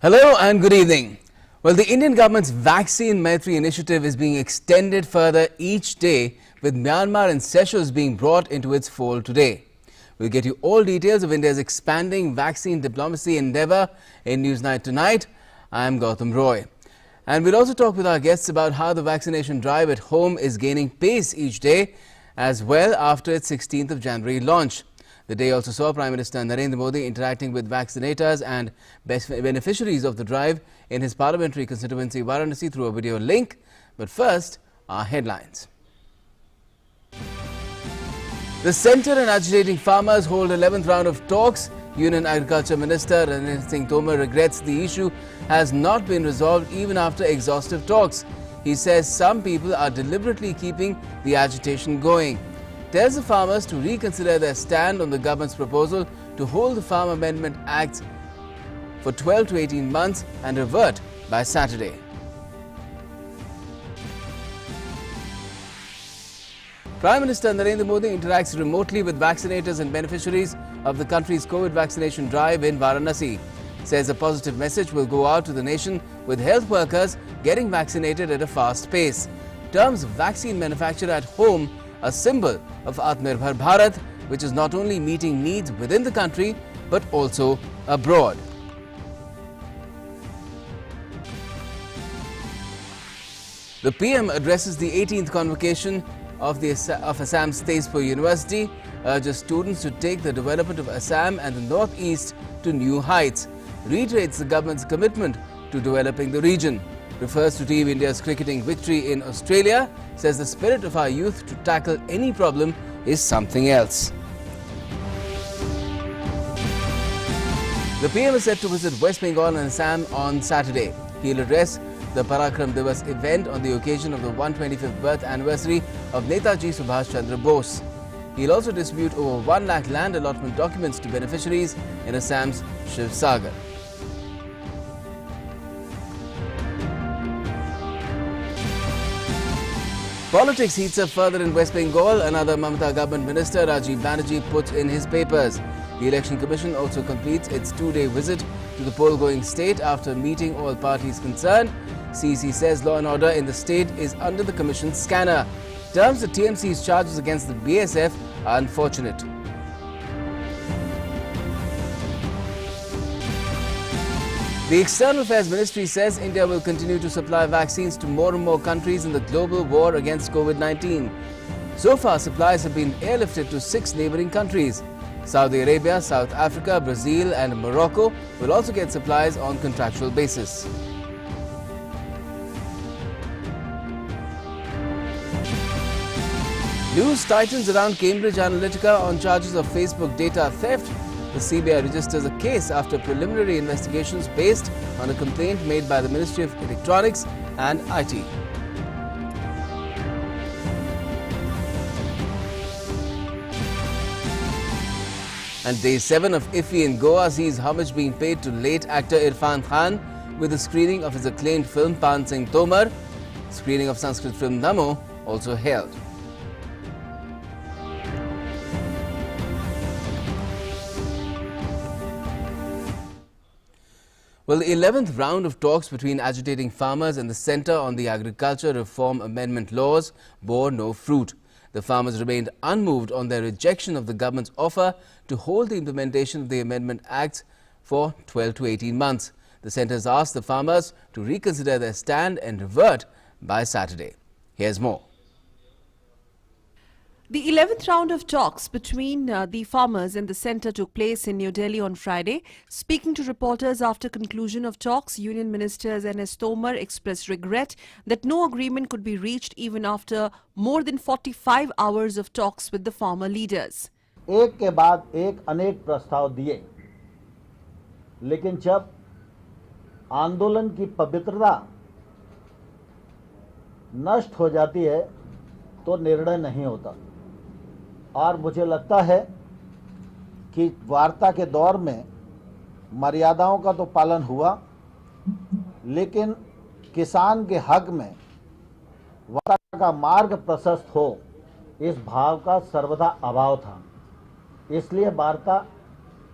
Hello and good evening. Well, the Indian government's Vaccine Maitri initiative is being extended further each day, with Myanmar and Seychelles being brought into its fold today. We'll get you all details of India's expanding vaccine diplomacy endeavour in Newsnight tonight. I'm Gautam Roy. And we'll also talk with our guests about how the vaccination drive at home is gaining pace each day, as well after its 16th of January launch. The day also saw Prime Minister Narendra Modi interacting with vaccinators and beneficiaries of the drive in his parliamentary constituency Varanasi through a video link. But first, our headlines. The centre and agitating farmers hold 11th round of talks. Union Agriculture Minister Ranil Singh Tomar regrets the issue has not been resolved even after exhaustive talks. He says some people are deliberately keeping the agitation going. Tells the farmers to reconsider their stand on the government's proposal to hold the Farm Amendment Act for 12 to 18 months and revert by Saturday. Prime Minister Narendra Modi interacts remotely with vaccinators and beneficiaries of the country's COVID vaccination drive in Varanasi. Says a positive message will go out to the nation, with health workers getting vaccinated at a fast pace. Terms vaccine manufacture at home a symbol of Atmanirbhar Bharat, which is not only meeting needs within the country but also abroad. The PM addresses the 18th convocation of Assam's Tezpur University, urges students to take the development of Assam and the northeast to new heights, reiterates the government's commitment to developing the region, refers to Team India's cricketing victory in Australia, says the spirit of our youth to tackle any problem is something else. The PM is set to visit West Bengal and Assam on Saturday. He'll address the Parakram Divas event on the occasion of the 125th birth anniversary of Netaji Subhash Chandra Bose. He'll also distribute over 1 lakh land allotment documents to beneficiaries in Assam's Shivsagar. Politics heats up further in West Bengal. Another Mamata government minister, Rajiv Banerjee, puts in his papers. The Election Commission also completes its 2-day visit to the poll-going state after meeting all parties concerned. CEC says law and order in the state is under the Commission's scanner. Terms the TMC's charges against the BSF are unfortunate. The External Affairs Ministry says India will continue to supply vaccines to more and more countries in the global war against COVID-19. So far, supplies have been airlifted to 6 neighbouring countries. Saudi Arabia, South Africa, Brazil and Morocco will also get supplies on contractual basis. News tightens around Cambridge Analytica on charges of Facebook data theft. The CBI registers a case after preliminary investigations based on a complaint made by the Ministry of Electronics and IT. And day 7 of IFFI in Goa sees homage being paid to late actor Irfan Khan with a screening of his acclaimed film Pan Singh Tomar. Screening of Sanskrit film Namo also held. Well, the 11th round of talks between agitating farmers and the centre on the Agriculture Reform Amendment laws bore no fruit. The farmers remained unmoved on their rejection of the government's offer to hold the implementation of the Amendment Acts for 12 to 18 months. The centre has asked the farmers to reconsider their stand and revert by Saturday. Here's more. The 11th round of talks between the farmers and the centre took place in New Delhi on Friday. Speaking to reporters after conclusion of talks, Union Minister N.S. Tomar expressed regret that no agreement could be reached even after more than 45 hours of talks with the farmer leaders. एक के बाद एक अनेक प्रस्ताव दिए, लेकिन जब आंदोलन की पवित्रता नष्ट हो जाती है तो निर्णय नहीं होता। और मुझे लगता है कि वार्ता के दौर में मर्यादाओं का तो पालन हुआ, लेकिन किसान के हक में वार्ता का मार्ग प्रशस्त हो, इस भाव का सर्वदा अभाव था। इसलिए वार्ता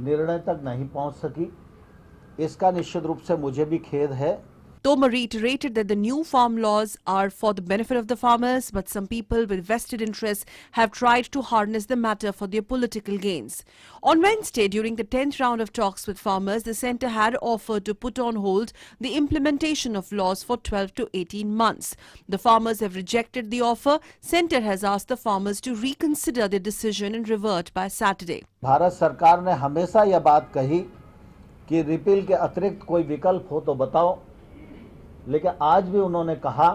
निर्णय तक नहीं पहुंच सकी इसका निश्चित रूप से मुझे भी खेद है। Tomar reiterated that the new farm laws are for the benefit of the farmers, but some people with vested interests have tried to harness the matter for their political gains. On Wednesday, during the 10th round of talks with farmers, the centre had offered to put on hold the implementation of laws for 12 to 18 months. The farmers have rejected the offer. Centre has asked the farmers to reconsider their decision and revert by Saturday. Bharat सरकार ने हमेशा यह बात कही कि repeal के अतिरिक्त कोई विकल्प हो तो बताओ, लेकिन आज भी उन्होंने कहा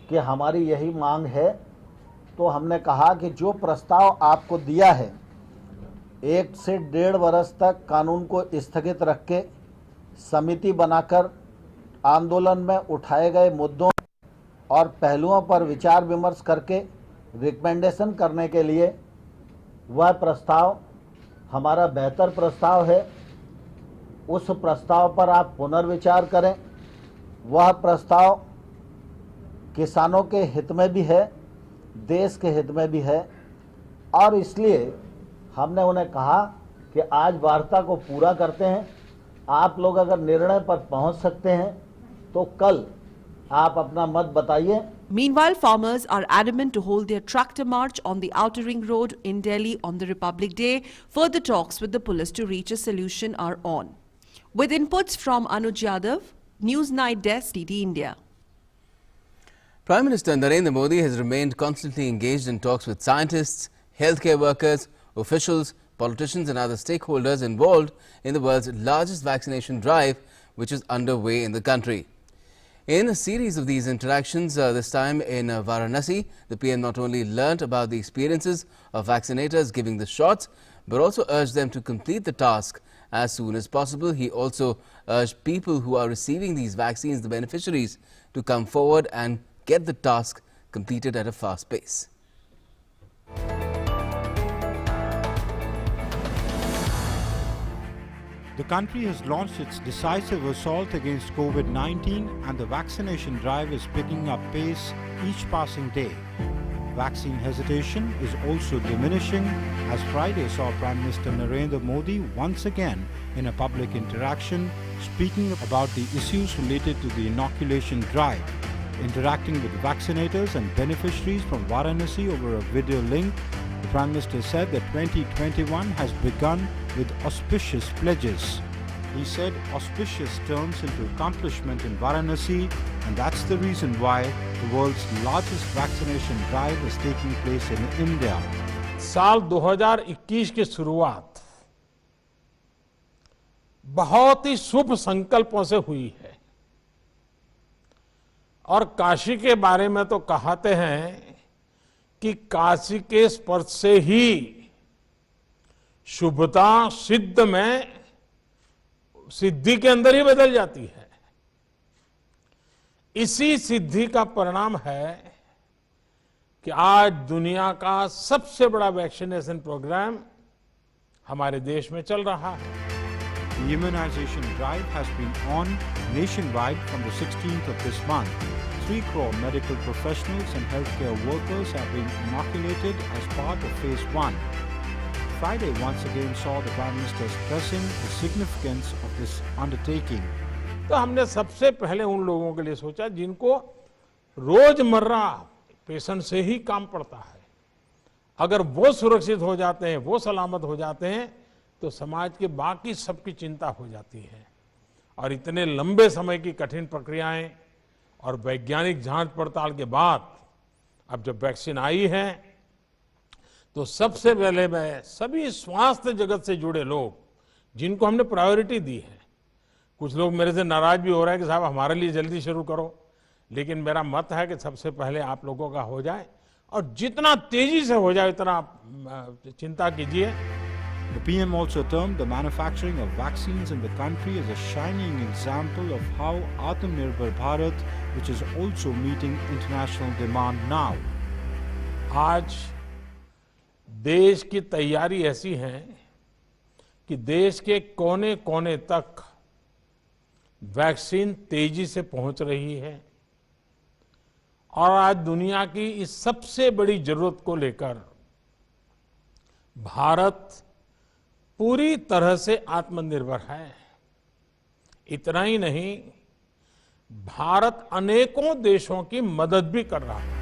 कि हमारी यही मांग है। तो हमने कहा कि जो प्रस्ताव आपको दिया है, 1 से 1.5 वर्ष तक कानून को स्थगित रख के समिति बनाकर आंदोलन में उठाए गए मुद्दों और पहलुओं पर विचार विमर्श करके रिकमेंडेशन करने के लिए वह प्रस्ताव हमारा बेहतर प्रस्ताव है। उस प्रस्ताव पर आप पुनर्विचार करें। वह प्रस्ताव किसानों के हित में भी है, देश के हित में भी है, और इसलिए हमने उन्हें कहा कि आज वार्ता को पूरा करते हैं। आप लोग अगर निर्णय पर पहुंच सकते हैं तो कल आप अपना मत बताइए। Meanwhile, farmers are adamant to hold their tractor march on the Outer Ring Road in Delhi on the Republic Day. Further talks with the police to reach a solution are on. With inputs from Anuj Yadav, News Night Desk, DD India. Prime Minister Narendra Modi has remained constantly engaged in talks with scientists, healthcare workers, officials, politicians and other stakeholders involved in the world's largest vaccination drive, which is underway in the country. In a series of these interactions, this time in Varanasi, the PM not only learnt about the experiences of vaccinators giving the shots, but also urged them to complete the task as soon as possible. He also urged people who are receiving these vaccines, the beneficiaries, to come forward and get the task completed at a fast pace. The country has launched its decisive assault against COVID-19 and the vaccination drive is picking up pace each passing day. Vaccine hesitation is also diminishing as Friday saw Prime Minister Narendra Modi once again in a public interaction speaking about the issues related to the inoculation drive. Interacting with vaccinators and beneficiaries from Varanasi over a video link, the Prime Minister said that 2021 has begun with auspicious pledges. He said auspicious turns into accomplishment in Varanasi, and that's the reason why the world's largest vaccination drive is taking place in India. साल 2021 की शुरुआत बहुत ही शुभ संकल्पों से हुई है और काशी के बारे में तो कहते हैं कि काशी के स्पर्श से ही शुभता सिद्धि के अंदर ही बदल जाती है। इसी सिद्धि का परिणाम है कि आज दुनिया का सबसे बड़ा वैक्सीनेशन प्रोग्राम हमारे देश में चल रहा है। The immunization drive has been on nationwide from the 16th of this month. 3 crore medical professionals and healthcare workers have been inoculated as part of phase 1. Friday once again saw the Prime Minister stressing the significance of this undertaking. तो हमने सबसे पहले उन लोगों के लिए सोचा जिनको रोजमर्रा पेशेंट से ही काम पड़ता है। अगर वो सुरक्षित हो जाते हैं, वो सलामत हो जाते हैं, तो समाज के बाकी सबकी चिंता हो जाती है। और इतने लंबे समय की कठिन प्रक्रियाएं और वैज्ञानिक जांच पड़ताल के बाद अब जब वैक्सीन आई है, तो सबसे पहले मैं सभी स्वास्थ्य जगत से जुड़े लोग जिनको हमने प्रायोरिटी दी है, कुछ लोग मेरे से नाराज भी हो रहे हैं कि साहब हमारे लिए जल्दी शुरू करो, लेकिन मेरा मत है कि सबसे पहले आप लोगों का हो जाए और जितना तेजी से हो जाए उतना चिंता कीजिए। The PM also termed the manufacturing of vaccines in the country as a shining example of how Atmanirbhar Bharat, which is also meeting international demand now. आज देश की तैयारी ऐसी है कि देश के कोने कोने तक वैक्सीन तेजी से पहुंच रही है और आज दुनिया की इस सबसे बड़ी जरूरत को लेकर भारत पूरी तरह से आत्मनिर्भर है। इतना ही नहीं, भारत अनेकों देशों की मदद भी कर रहा है.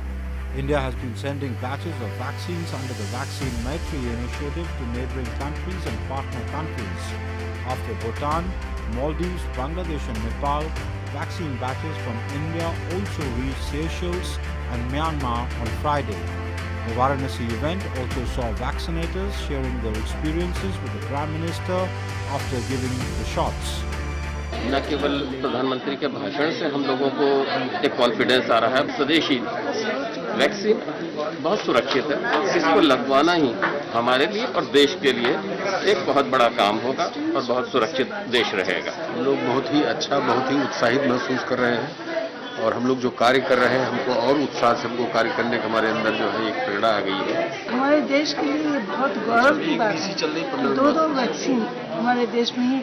India has been sending batches of vaccines under the Vaccine Maitri initiative to neighboring countries and partner countries. After Bhutan, Maldives, Bangladesh and Nepal, vaccine batches from India also reached Seychelles and Myanmar on Friday. The Varanasi event also saw vaccinators sharing their experiences with the Prime Minister after giving the shots. न केवल प्रधानमंत्री के भाषण से हम लोगों को एक कॉन्फिडेंस आ रहा है, स्वदेशी वैक्सीन बहुत सुरक्षित है. इसको लगवाना ही हमारे लिए और देश के लिए एक बहुत बड़ा काम होगा और बहुत सुरक्षित देश रहेगा. हम लोग बहुत ही अच्छा, बहुत ही उत्साहित महसूस कर रहे हैं और हम लोग जो कार्य कर रहे हैं हमको और उत्साह से हमको कार्य करने का हमारे अंदर जो है एक प्रेरणा आ गई है. हमारे देश के लिए ये बहुत गौरव की बात है कि दो वैक्सीन हमारे देश में ही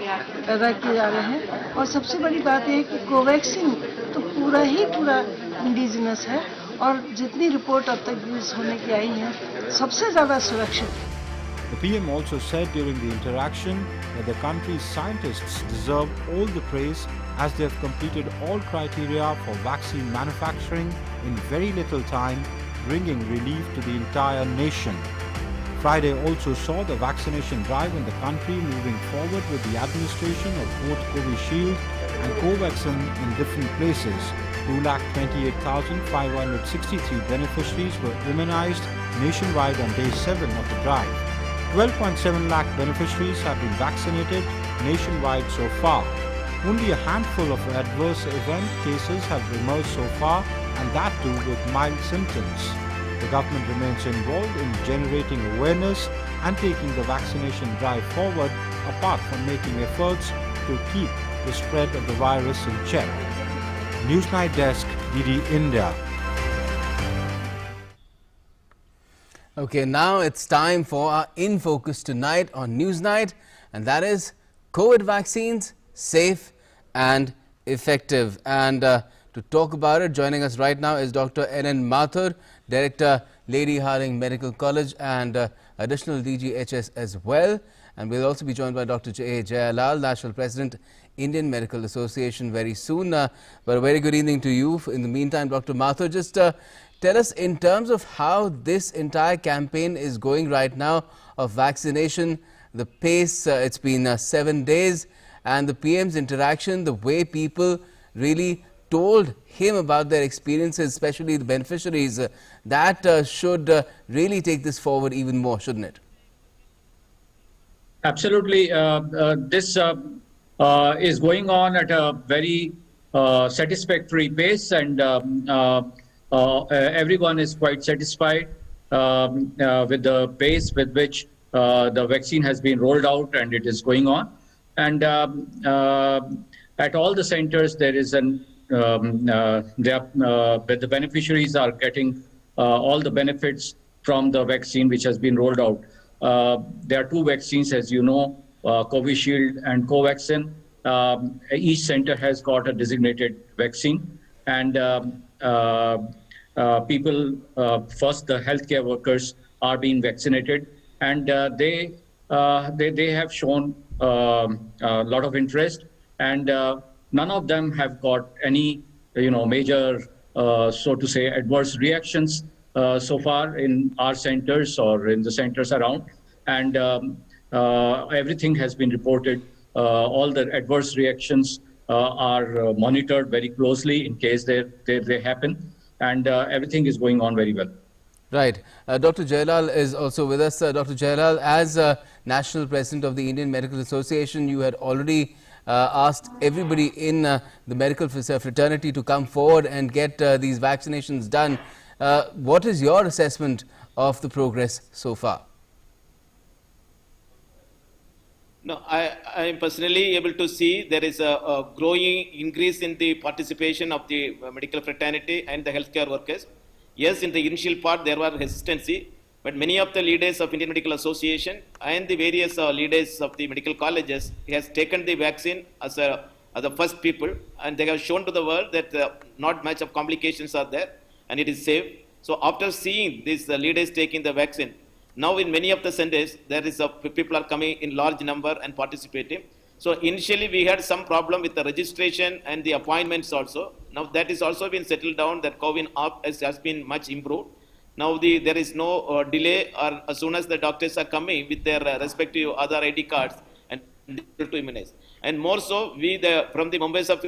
पैदा किए जा रहे हैं. और सबसे बड़ी बात यह है कि कोवैक्सीन तो पूरा इंडिजिनस है और जितनी रिपोर्ट अब तक यूज होने की आई है सबसे ज्यादा सुरक्षित है. The PM also said during the interaction that the country's scientists deserve all the praise as they have completed all criteria for vaccine manufacturing in very little time, bringing relief to the entire nation. Friday also saw the vaccination drive in the country moving forward with the administration of both Covishield and Covaxin in different places. 228,563 beneficiaries were immunized nationwide on day 7 of the drive. 12.7 lakh beneficiaries have been vaccinated nationwide so far. Only a handful of adverse event cases have emerged so far, and that too with mild symptoms. The government remains involved in generating awareness and taking the vaccination drive forward, apart from making efforts to keep the spread of the virus in check. Newsnight Desk, DD India. Okay, now it's time for our In Focus tonight on Newsnight, and that is COVID vaccines, safe and effective. And to talk about it, joining us right now is Dr. N.N. Mathur, Director, Lady Hardinge Medical College and additional DGHS as well. And we'll also be joined by Dr. J. Jayalal, National President, Indian Medical Association very soon. But a very good evening to you. In the meantime, Dr. Mathur, just tell us in terms of how this entire campaign is going right now of vaccination, the pace, it's been 7 days, and the PM's interaction, the way people really told him about their experiences, especially the beneficiaries, that should really take this forward even more, shouldn't it? Absolutely. This is going on at a very satisfactory pace, and everyone is quite satisfied with the pace with which the vaccine has been rolled out and it is going on. And at all the centers, there is the beneficiaries are getting all the benefits from the vaccine which has been rolled out. There are two vaccines, as you know, Covishield and Covaxin. Each center has got a designated vaccine, and people, first the healthcare workers are being vaccinated, and they have shown a lot of interest, and none of them have got any major so to say adverse reactions so far in our centers or in the centers around, and everything has been reported. All the adverse reactions are monitored very closely in case they happen, and everything is going on very well. Right. Dr. Jayalal is also with us. Dr. Jayalal, as National President of the Indian Medical Association, you had already asked everybody in the medical fraternity to come forward and get these vaccinations done. What is your assessment of the progress so far? No, I am personally able to see there is a growing increase in the participation of the medical fraternity and the healthcare workers. Yes, in the initial part there was hesitancy, but many of the leaders of Indian Medical Association and the various leaders of the medical colleges has taken the vaccine as the first people, and they have shown to the world that not much of complications are there and it is safe. So after seeing these leaders taking the vaccine, now in many of the centers there is people are coming in large number and participating. So initially we had some problem with the registration and the appointments also. Now that is also been settled down. That CoWIN app has been much improved. Now there is no delay, or as soon as the doctors are coming with their respective other ID cards and able to immunize. And more so, from the Mumbai Sub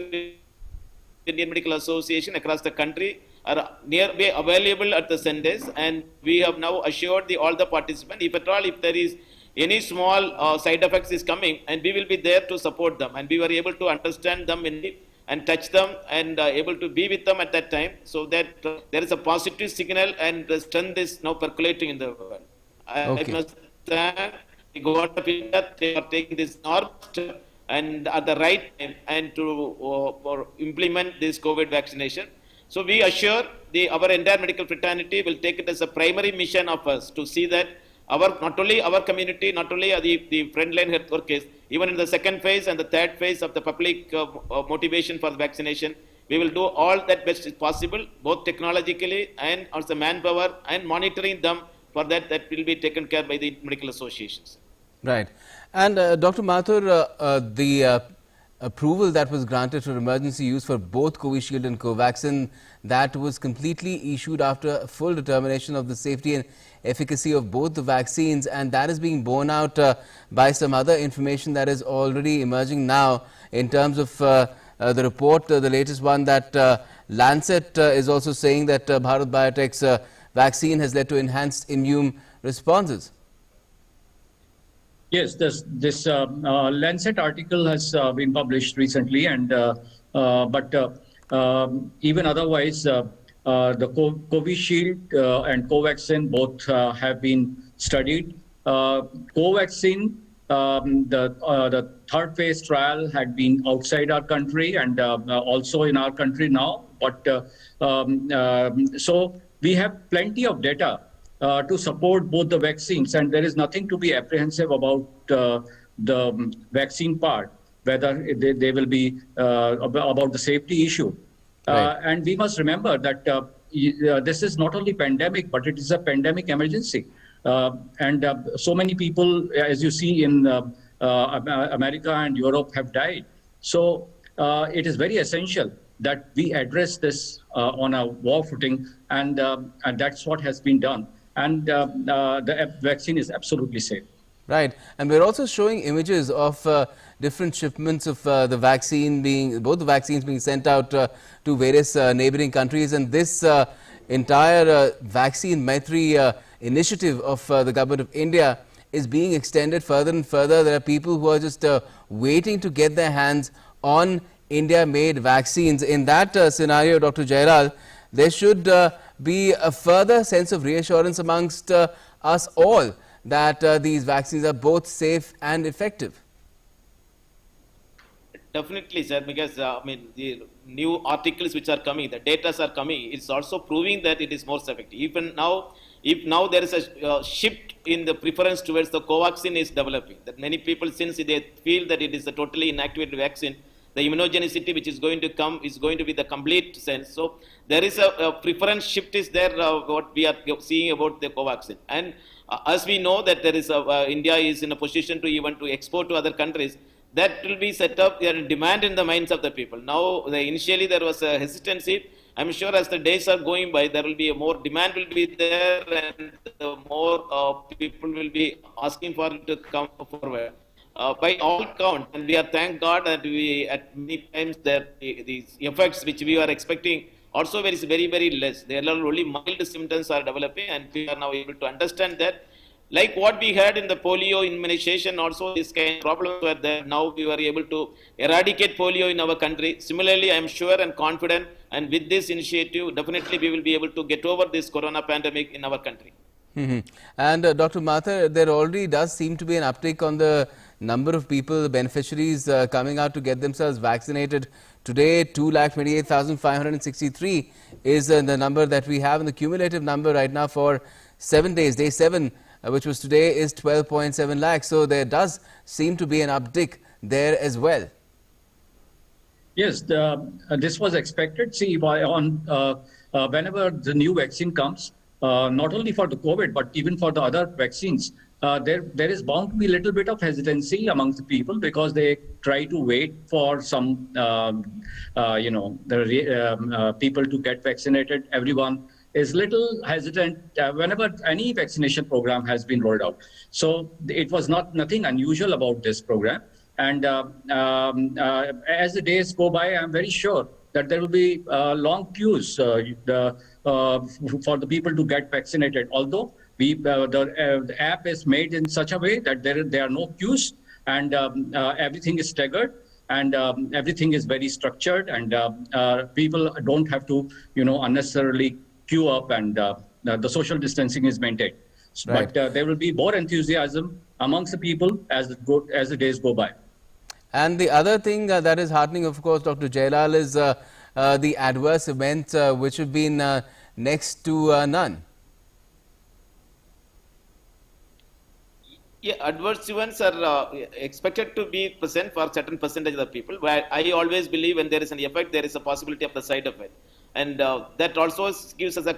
Indian Medical Association across the country are nearby available at the centers, and we have now assured all the participants, if at all, if there is any small side effects is coming, and we will be there to support them, and we were able to understand them and touch them and able to be with them at that time, so that there is a positive signal and the strength is now percolating in the world. Okay. I must thank the government of India. They are taking this norm and at the right time and to implement this COVID vaccination. So we assure our entire medical fraternity will take it as a primary mission of us to see that not only our community, not only the frontline health workers, even in the second phase and the third phase of the public motivation for the vaccination, we will do all that best is possible, both technologically and also manpower, and monitoring them. For that will be taken care by the medical associations. Right. And Dr. Mathur, the approval that was granted for emergency use for both Covishield and Covaxin, that was completely issued after full determination of the safety and efficacy of both the vaccines, and that is being borne out by some other information that is already emerging now in terms of the report, the latest one, that Lancet is also saying that Bharat Biotech's vaccine has led to enhanced immune responses. Yes, this Lancet article has been published recently, and but even otherwise, the Covishield and Covaxin both have been studied. Covaxin, the third phase trial had been outside our country and also in our country now. But so we have plenty of data to support both the vaccines, and there is nothing to be apprehensive about the vaccine part, whether they will be about the safety issue. Right. And we must remember that this is not only pandemic, but it is a pandemic emergency. And so many people, as you see in America and Europe, have died. So it is very essential that we address this on a war footing, and that's what has been done. And the vaccine is absolutely safe. Right. And we're also showing images of different shipments of the vaccine both the vaccines being sent out to various neighboring countries. And this entire Vaccine Maitri initiative of the government of India is being extended further and further. There are people who are just waiting to get their hands on India-made vaccines. In that scenario, Dr. Jairal, there should be a further sense of reassurance amongst us all that these vaccines are both safe and effective. Definitely, sir, because I mean, the new articles which are coming, the data are coming, it's also proving that it is more effective. Even now, if now there is a shift in the preference towards the Covaxin is developing, that many people, since they feel that it is a totally inactivated vaccine, the immunogenicity which is going to come is going to be the complete sense. So there is a preference shift is there, what we are seeing about the Covaxin. And as we know that there is India is in a position to even to export to other countries, that will be set up a demand in the minds of the people. Now, initially there was a hesitancy. I'm sure as the days are going by, there will be a more demand will be there, and more people will be asking for it to come forward. By all count, and we are thank God that we at many times that these effects which we are expecting also very very less. There are only mild symptoms are developing, and we are now able to understand that. Like what we had in the polio immunization, also this kind of problems were there. Now we were able to eradicate polio in our country. Similarly, I am sure and confident, and with this initiative, definitely we will be able to get over this corona pandemic in our country. And Dr. Mathur, there already does seem to be an uptick on the number of people, beneficiaries coming out to get themselves vaccinated. Today, 228,563 is the number that we have, and the cumulative number right now for 7 days, day 7, which was today, is 12.7 lakhs. So there does seem to be an uptick there as well. Yes, this was expected. See, whenever the new vaccine comes, not only for the COVID, but even for the other vaccines, there is bound to be a little bit of hesitancy amongst the people because they try to wait for some, people to get vaccinated. Everyone is little hesitant whenever any vaccination program has been rolled out. So it was nothing unusual about this program. And as the days go by, I'm very sure that there will be long queues for the people to get vaccinated. Although the app is made in such a way that there are no queues, and everything is staggered, and everything is very structured, and people don't have to, unnecessarily queue up, and the social distancing is maintained. Right. But there will be more enthusiasm amongst the people as the days go by. And the other thing that is heartening, of course, Dr. Jailal, is the adverse events which have been next to none. Yeah, adverse events are expected to be present for certain percentage of the people. But I always believe when there is an effect, there is a possibility of the side effect, and that also gives us a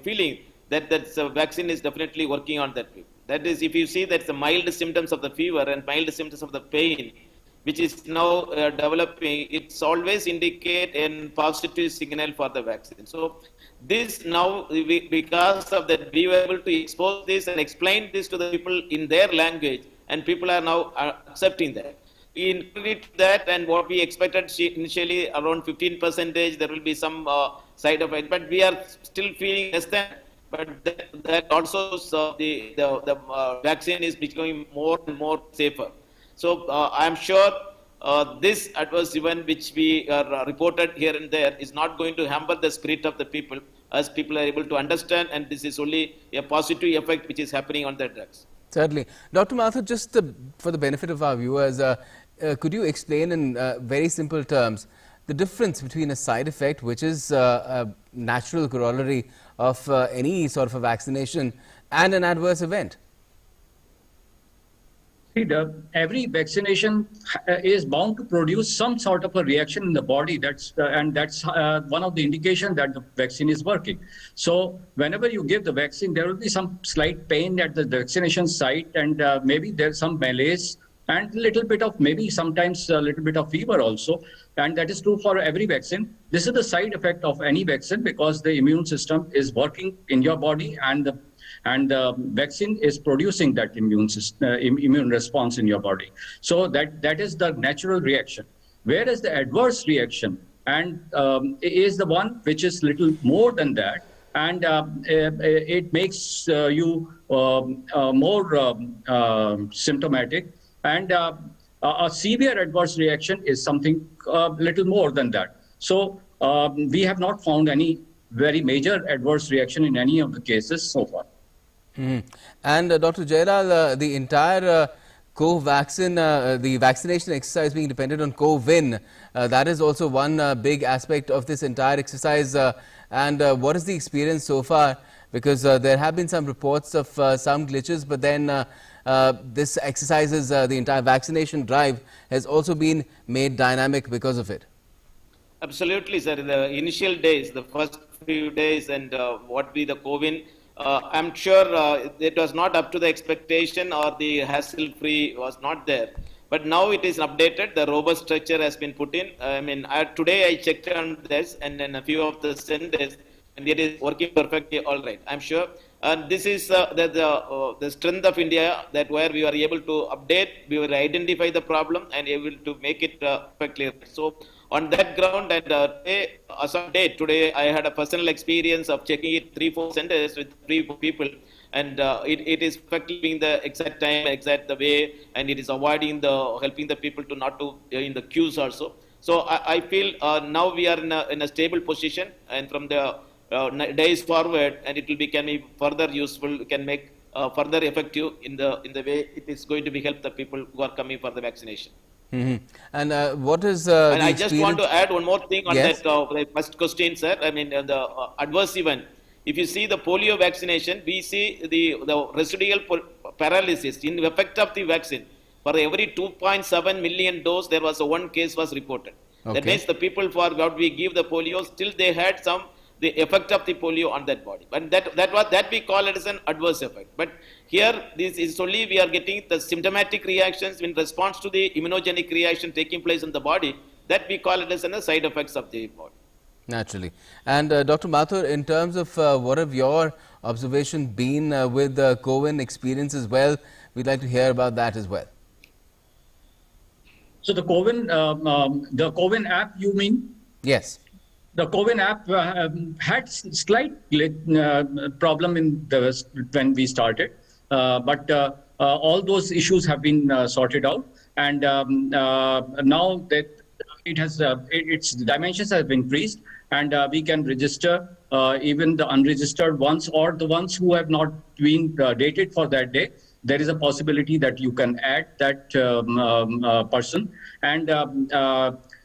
feeling that the vaccine is definitely working on that people. That is, if you see that the mild symptoms of the fever and mild symptoms of the pain, which is now developing, it's always indicate a positive signal for the vaccine. So this now, because of that, we were able to expose this and explain this to the people in their language, and people are now accepting that. In that, and what we expected initially around 15%, there will be some side effect, but we are still feeling less than. But that also the vaccine is becoming more and more safer. So I am sure this adverse event which we are reported here and there is not going to hamper the spirit of the people, as people are able to understand, and this is only a positive effect which is happening on the drugs. Certainly. Dr. Mathur, just for the benefit of our viewers, could you explain in very simple terms the difference between a side effect, which is a natural corollary of any sort of a vaccination, and an adverse event? See, every vaccination is bound to produce some sort of a reaction in the body. That's one of the indications that the vaccine is working. So whenever you give the vaccine, there will be some slight pain at the vaccination site, and maybe there's some malaise, and a little bit of, maybe sometimes a little bit of fever also. And that is true for every vaccine. This is the side effect of any vaccine, because the immune system is working in your body, and the vaccine is producing that immune response in your body. So that is the natural reaction. Whereas the adverse reaction is the one which is little more than that, and it makes you more symptomatic. And a severe adverse reaction is something little more than that. So we have not found any very major adverse reaction in any of the cases so far. Mm-hmm. And Dr. Jailal, the entire CoVaccine, the vaccination exercise being dependent on CoWin, that is also one big aspect of this entire exercise. And what is the experience so far? Because there have been some reports of some glitches, but then this exercises, the entire vaccination drive has also been made dynamic because of it. Absolutely, sir. In the initial days, the first few days, and what be the CoWin, I'm sure it was not up to the expectation, or the hassle-free was not there. But now it is updated. The robust structure has been put in. I mean, today I checked on this, and then a few of the centers, and it is working perfectly all right. I'm sure. And this is the strength of India, that where we were able to update, we will identify the problem and able to make it perfectly right. So on that ground, and as of today, I had a personal experience of checking it 3-4 centers with 3 people, and it is perfectly being the exact time, exact the way, and it is avoiding helping the people to not to in the queues also. So I feel now we are in a stable position, and from the days forward, and it will can be further useful, can make further effective in the way it is going to be help the people who are coming for the vaccination. Mm-hmm. And what is and I just want to add one more thing on yes. that first question, sir. I mean, the adverse event. If you see the polio vaccination, we see the residual paralysis in the effect of the vaccine. For every 2.7 million dose, there was one case was reported. Okay. That means the people for what we give the polio, still they had some the effect of the polio on that body. But that we call it as an adverse effect. But here, this is only we are getting the symptomatic reactions in response to the immunogenic reaction taking place in the body. That we call it as a side effects of the body. Naturally. And Dr. Mathur, in terms of what have your observation been with the CoWIN experience as well, we'd like to hear about that as well. So the CoWIN app, you mean? Yes. The CoWIN app had slight problem when we started, but all those issues have been sorted out, and now that its dimensions have increased, and we can register even the unregistered ones or the ones who have not been dated for that day. There is a possibility that you can add that person, and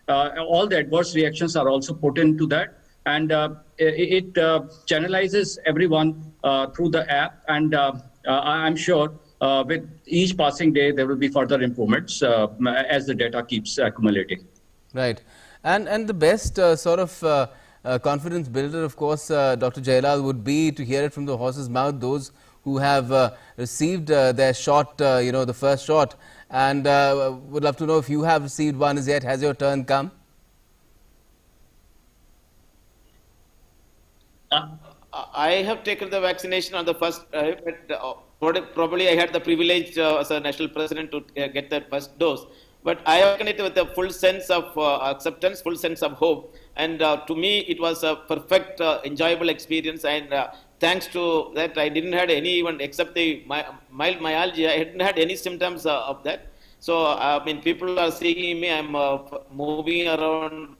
all the adverse reactions are also put into that, and it channelizes everyone through the app, and I'm sure with each passing day there will be further improvements as the data keeps accumulating. Right. And the best sort of confidence builder, of course, Dr. Jailal, would be to hear it from the horse's mouth, those who have received their shot, the first shot, and would love to know if you have received one as yet. Has your turn come? I have taken the vaccination on the first, but probably I had the privilege as a national president to get that first dose. But I have taken it with a full sense of acceptance, full sense of hope. And to me, it was a perfect, enjoyable experience. And thanks to that, I didn't have any, even except the mild myalgia, I hadn't had any symptoms of that. So, I mean, people are seeing me, I'm moving around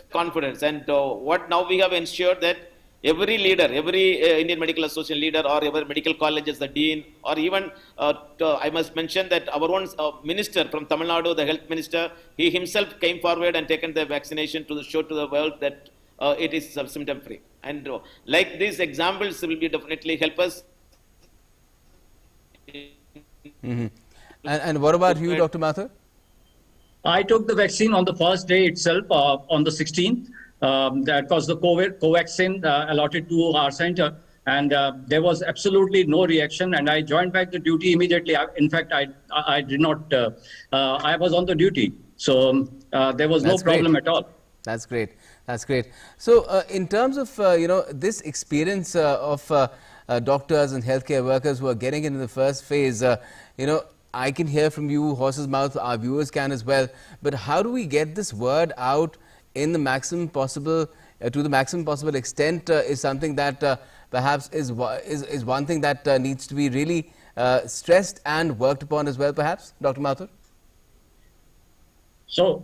confidence. And what now we have ensured that every leader, every Indian Medical Association leader, or every medical colleges, the dean, or even I must mention that our own minister from Tamil Nadu, the health minister, he himself came forward and taken the vaccination to show to the world that it is symptom free. And like these examples will be definitely help us. And what about you, Dr. Mathur? I took the vaccine on the first day itself, on the 16th. That was the Covaxin allotted to our center, and there was absolutely no reaction, and I joined back the duty immediately. In fact, I did not, I was on the duty, so there was no problem at all. That's great. That's great. So in terms of, this experience of doctors and healthcare workers who are getting into the first phase, I can hear from you, horse's mouth, our viewers can as well, but how do we get this word out in the maximum possible, to the maximum possible extent, is something that perhaps is one thing that needs to be really stressed and worked upon as well, perhaps, Dr. Mathur? So,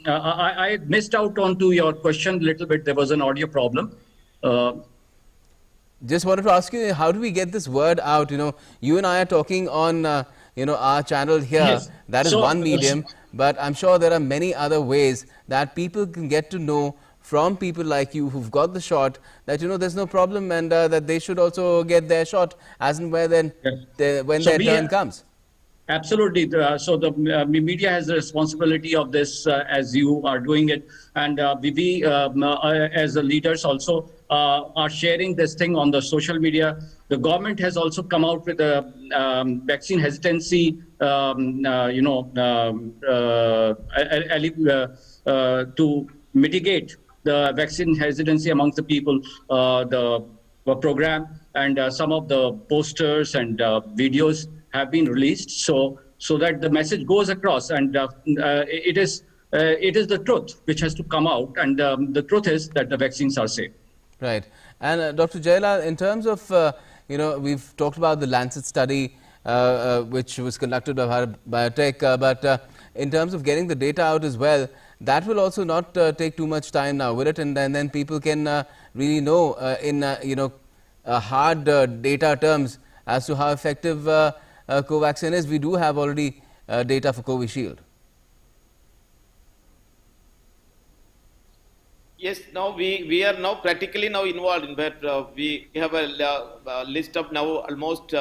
I missed out onto your question a little bit. There was an audio problem. Just wanted to ask you, how do we get this word out? You and I are talking on, our channel here. Yes. That is one medium. But I'm sure there are many other ways that people can get to know from people like you who've got the shot that, there's no problem, and that they should also get their shot as and where when their turn comes. Absolutely. So the media has the responsibility of this as you are doing it. And we as the leaders also are sharing this thing on the social media. The government has also come out with a vaccine hesitancy, to mitigate the vaccine hesitancy amongst the people, the program and some of the posters and videos have been released so that the message goes across, and it is the truth which has to come out, and the truth is that the vaccines are safe. Right. And Dr. Jailal, in terms of, we've talked about the Lancet study which was conducted by Bharat Biotech, but in terms of getting the data out as well, that will also not take too much time now, will it? And then people can really know in hard data terms as to how effective Covaxin is. We do have already data for Covishield. Yes, now we are now practically now involved in that. We have a list of now almost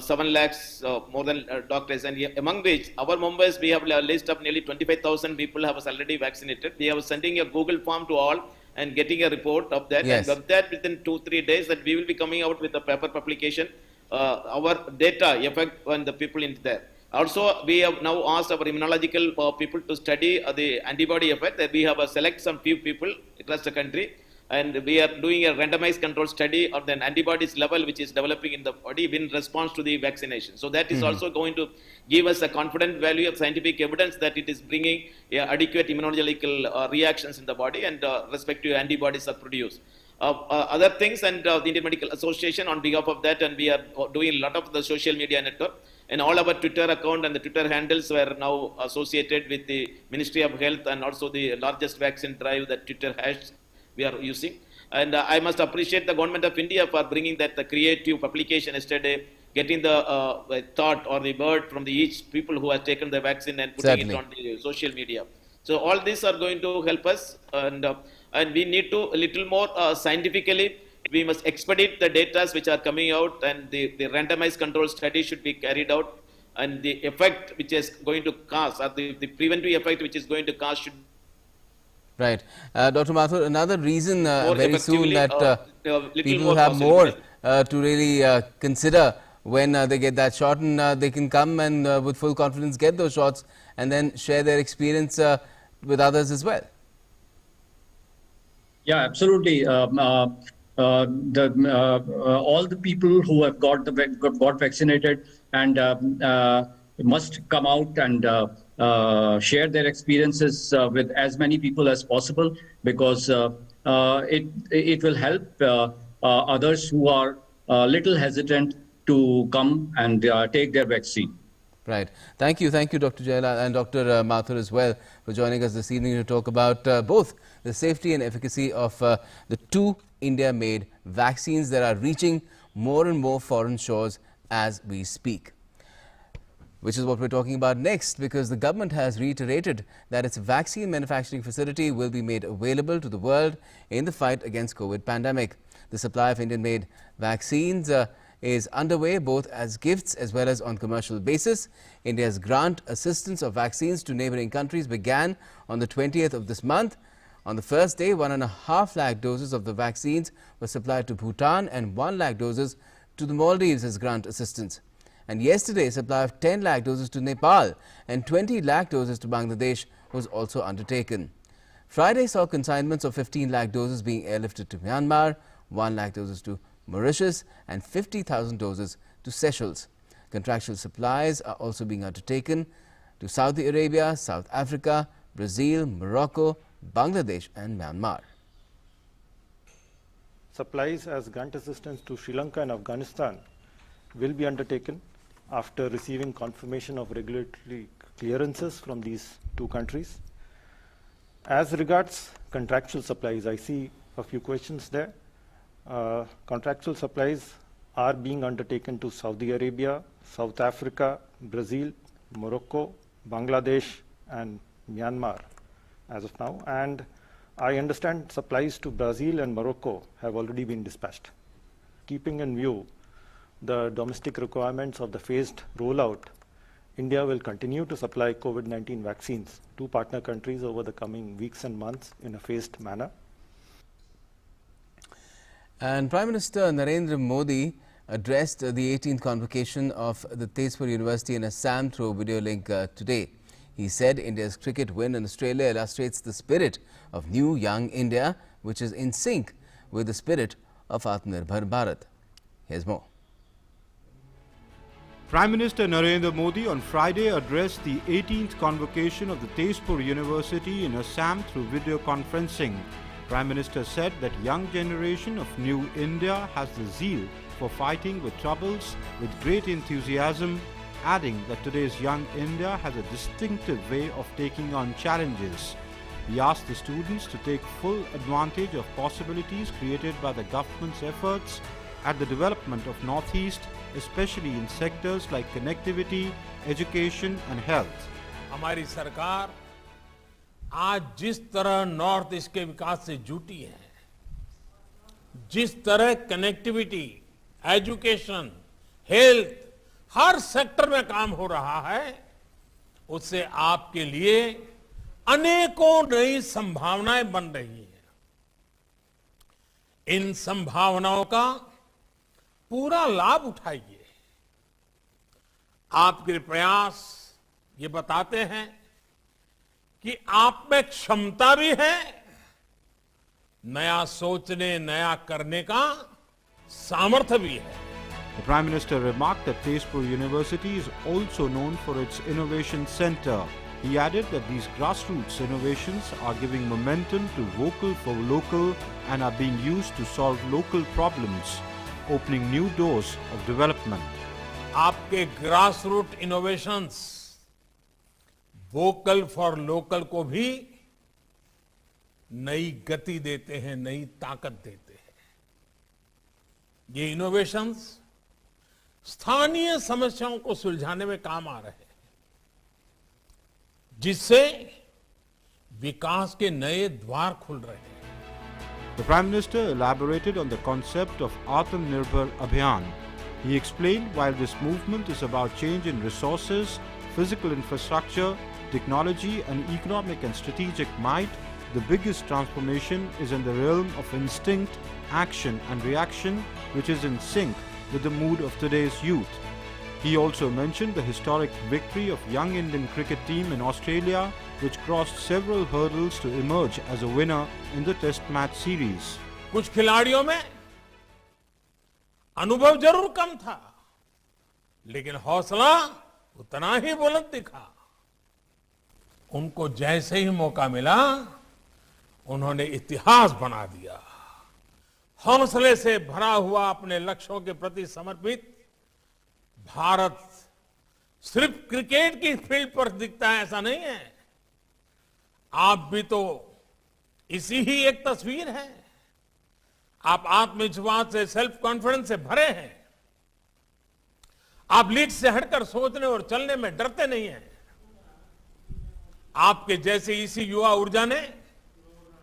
7 lakhs more than doctors, and among which our members, we have a list of nearly 25,000 people have already vaccinated. We are sending a Google form to all and getting a report of that. Yes. And of that, within 2-3 days, that we will be coming out with a paper publication, our data effect on the people in there. Also, we have now asked our immunological people to study the antibody effect. That we have select some few people across the country, and we are doing a randomized control study of the antibodies level which is developing in the body in response to the vaccination. So that is also going to give us a confident value of scientific evidence that it is bringing adequate immunological reactions in the body, and respective antibodies are produced. Other things, and the Indian Medical Association on behalf of that, and we are doing a lot of the social media network, and all our Twitter account and the Twitter handles were now associated with the Ministry of Health, and also the largest vaccine drive, that Twitter hash we are using. And I must appreciate the government of India for bringing that the creative publication yesterday, getting the thought or the word from the each people who have taken the vaccine and putting Certainly. it on the social media. So all these are going to help us, and we need to a little more scientifically, we must expedite the data which are coming out, and the randomized control study should be carried out, and the effect which is going to cause, or the preventive effect which is going to cause should. Right. Dr. Mathur, another reason very soon effectively, that little people more have more possibility. to really consider when they get that shot, and they can come and with full confidence get those shots and then share their experience with others as well. Yeah, absolutely. All the people who have got vaccinated and must come out and share their experiences with as many people as possible, because it will help others who are little hesitant to come and take their vaccine. Right. Thank you, Dr. Jailal, and Dr. Mathur as well, for joining us this evening to talk about both the safety and efficacy of the two India-made vaccines that are reaching more and more foreign shores as we speak. Which is what we're talking about next, because the government has reiterated that its vaccine manufacturing facility will be made available to the world in the fight against COVID pandemic. The supply of Indian-made vaccines is underway both as gifts as well as on commercial basis. India's grant assistance of vaccines to neighboring countries began on the 20th of this month. On the first day, 1.5 lakh doses of the vaccines were supplied to Bhutan and 1 lakh doses to the Maldives as grant assistance. And yesterday, a supply of 10 lakh doses to Nepal and 20 lakh doses to Bangladesh was also undertaken. Friday saw consignments of 15 lakh doses being airlifted to Myanmar, 1 lakh doses to Mauritius and 50,000 doses to Seychelles. Contractual supplies are also being undertaken to Saudi Arabia, South Africa, Brazil, Morocco, Bangladesh and Myanmar. Supplies as grant assistance to Sri Lanka and Afghanistan will be undertaken after receiving confirmation of regulatory clearances from these two countries. As regards contractual supplies, I see a few questions there. Contractual supplies are being undertaken to Saudi Arabia, South Africa, Brazil, Morocco, Bangladesh and Myanmar as of now, and I understand supplies to Brazil and Morocco have already been dispatched. Keeping in view the domestic requirements of the phased rollout, India will continue to supply COVID-19 vaccines to partner countries over the coming weeks and months in a phased manner. And Prime Minister Narendra Modi addressed the 18th convocation of the Tezpur University in Assam through video link today. He said India's cricket win in Australia illustrates the spirit of new young India, which is in sync with the spirit of Atmanirbhar Bharat. Here's more. Prime Minister Narendra Modi on Friday addressed the 18th convocation of the Tezpur University in Assam through video conferencing. Prime Minister said that young generation of new India has the zeal for fighting with troubles with great enthusiasm, adding that today's young India has a distinctive way of taking on challenges. He asked the students to take full advantage of possibilities created by the government's efforts at the development of Northeast, especially in sectors like connectivity, education and health. हमारी सरकार आज जिस तरह north east के विकास से जुटी है, जिस तरह कनेक्टिविटी, एजुकेशन, हेल्थ हर सेक्टर में काम हो रहा है, उससे आपके लिए अनेकों नई संभावनाएं बन रही हैं। इन संभावनाओं का पूरा लाभ उठाइए। आपके प्रयास ये बताते हैं कि आप में क्षमता भी है, नया सोचने, नया करने का सामर्थ्य भी है। The Prime Minister remarked that Tezpur University is also known for its innovation center. He added that these grassroots innovations are giving momentum to vocal for local and are being used to solve local problems, opening new doors of development. आपके grassroot innovations vocal for local को भी नई गति देते हैं, नई ताकत देते हैं। ये इनोवेशंस स्थानीय समस्याओं को सुलझाने में काम आ रहे हैं, जिससे विकास के नए द्वार खुल रहे हैं। The Prime Minister elaborated on the concept of Atmanirbhar Abhiyan. He explained while this movement is about change in resources, physical infrastructure, technology and economic and strategic might, the biggest transformation is in the realm of instinct, action and reaction, which is in sync with the mood of today's youth. He also mentioned the historic victory of young Indian cricket team in Australia, which crossed several hurdles to emerge as a winner in the Test match series. कुछ खिलाड़ियों में अनुभव जरूर कम था, लेकिन हौसला उतना ही बुलंद दिखा। उनको जैसे ही मौका मिला, उन्होंने इतिहास बना दिया। हौसले से भरा हुआ अपने लक्ष्यों के प्रति समर्पित भारत सिर्फ क्रिकेट की फील्ड पर दिखता है ऐसा नहीं है। आप भी तो इसी ही एक तस्वीर है। आप आत्मविश्वास से, सेल्फ कॉन्फिडेंस से भरे हैं। आप लीड से हटकर सोचने और चलने में डरते नहीं हैं। आपके जैसे इसी युवा ऊर्जा ने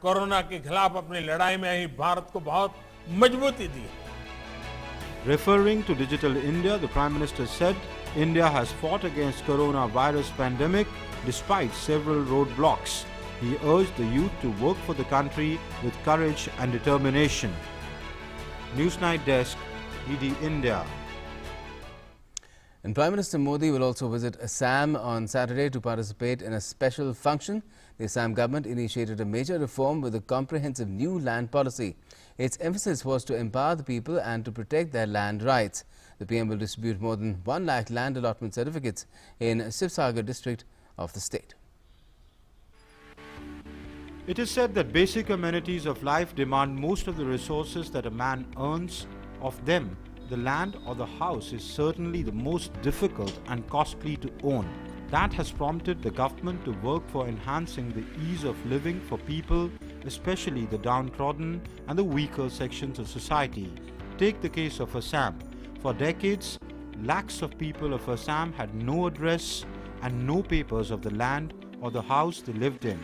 कोरोना के खिलाफ अपनी लड़ाई में ही भारत को बहुत मजबूती दी है। Referring to Digital India, the Prime Minister said India has fought against coronavirus pandemic despite several roadblocks. He urged the youth to work for the country with courage and determination. Newsnight Desk, DD India. And Prime Minister Modi will also visit Assam on Saturday to participate in a special function. The Assam government initiated a major reform with a comprehensive new land policy. Its emphasis was to empower the people and to protect their land rights. The PM will distribute more than 1 lakh land allotment certificates in Sivsagar district of the state. It is said that basic amenities of life demand most of the resources that a man earns. Of them, the land or the house is certainly the most difficult and costly to own. That has prompted the government to work for enhancing the ease of living for people, especially the downtrodden and the weaker sections of society. Take the case of Assam. For decades, lakhs of people of Assam had no address and no papers of the land or the house they lived in.